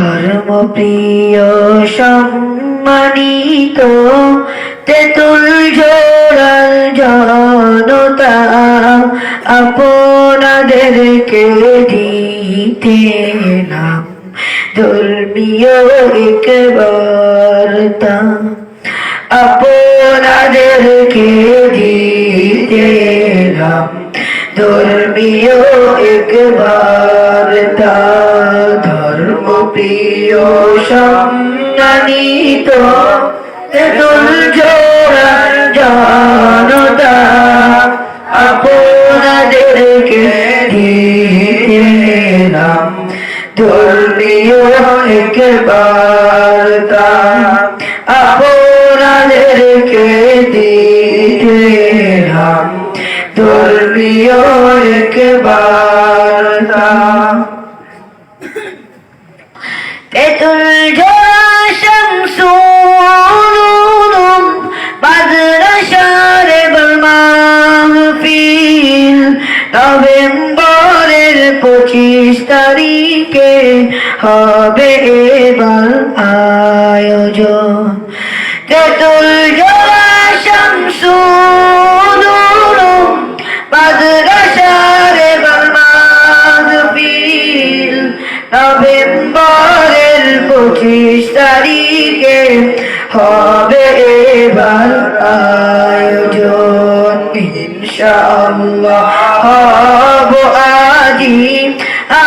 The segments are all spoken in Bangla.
ধর্ম প্রিয় সম্মানিত তেতুল জোড়ার জনতা, আপনাদেরকে দিতে নাম ধর্মীয় এক বার্তা, আপনাদেরকে দিতে নাম ধর্মীয় এক বার্তা। ধর্ম প্রিয় সম্মানিত তেতুল জোড়ার জনতা, আপনাদেরকে দিতে নাম ধর্মীয় এক বার্তা, আপনাদেরকে দিতে নাম ধর্মীয় এক বার্তা। তেতুল জোড়া শামসুল উলুম মাদ্রাসার মাহফিল, নভেম্বরের 25 তারিখে হবে এবার আয়োজন। তেতুল জোড়া শামসুল উলুম মাদ্রাসার মাহফিল, নভেম্বরের 25 তারিখে হবে এবার আয়োজন। ইনশাআল্লাহ হব আজি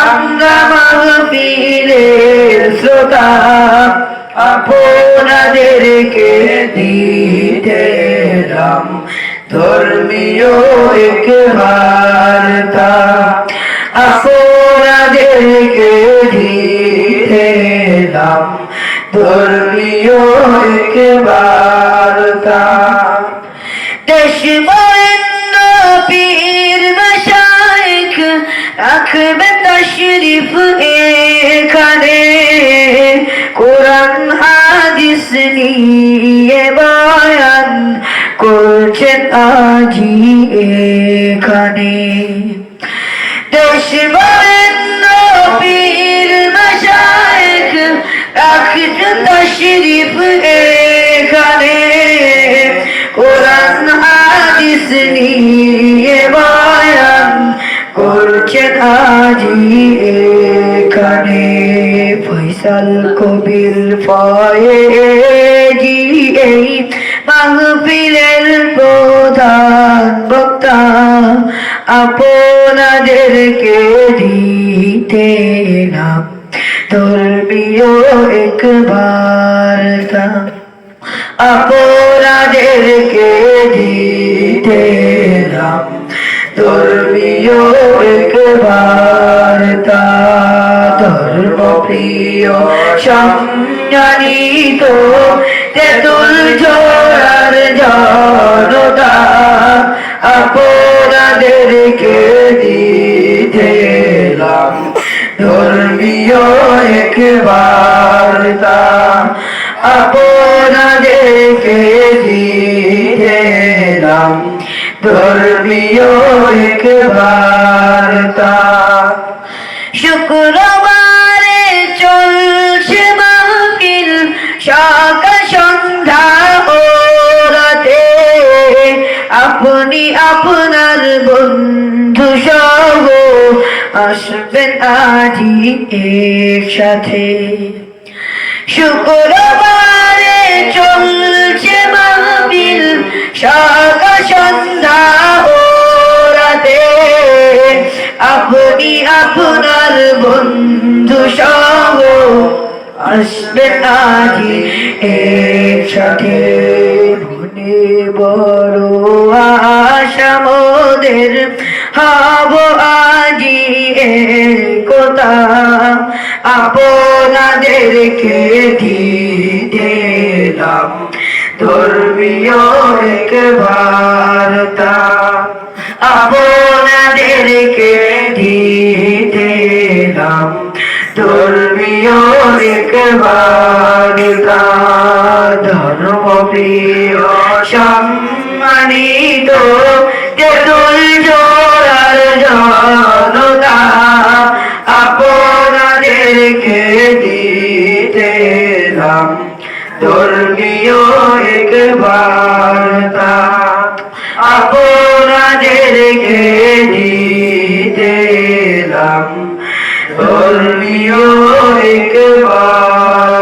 আমরা মাহফিলের শ্রোতা, আপনাদেরকে দিতে নাম ধর্মীয় এক বার্তা, আপনাদেরকে দিতে নাম ধর্মীয় এক বার্তা। দেশ বরেণ্য পীর মাশায়েখ রাখবে তাশরিফ এখানে, কোরআন হাদিস নিয়ে বয়ান করছেন আজি এখানে। দেশ বরেণ্য পীর মাশায়েখ রাখছে তাশরিফ এখানে, কোরআন হাদিস নিয়ে বয়ান করছেন আজি এখানে। ফয়সাল কবির ফয়েজি এই মাহফিলের প্রধান বক্তা, আপনাদেরকে দিতে নাম ধর্মীয় এক বার্তা, আপনাদেরকে দিতে নাম ধর্মীয় এক বার্তা। ধর্ম প্রিয় সম্মানিত তেতুল জোড়ার জনতা, আপনাদেরকে দিতে নাম ধর্মীয় এক বার্তা, আপনাদেরকে দিতে নাম ধর্মীয় এক বার্তা। শুক্রবারে চলছে মাহফিল সকাল সন্ধ্যা ও রাতে, আপনি আপনার বন্ধু সহ আসবেন আজি একসাথে। শুক্রবারে চলছে মাহফিল সকাল সন্ধ্যা ও রাতে, আপনি আপনার বন্ধু সহ আসবেন আজি একসাথে। মনে বড় আশা মোদের হব আজি একতা, আপনাদেরকে দিতে নাম ধর্মীয় এক বার্তা, আপনাদেরকে দিতে নাম ধর্মীয় এক বার্তা। ধর্ম প্রিয় সম্মানিত তেতুল জোড়ার জনতা, আপনাদেরকে দিতে ধর্মীয় এক বার্তা আপনাদেরকে দিতে এলাম ধর্মীয় এক বার্তা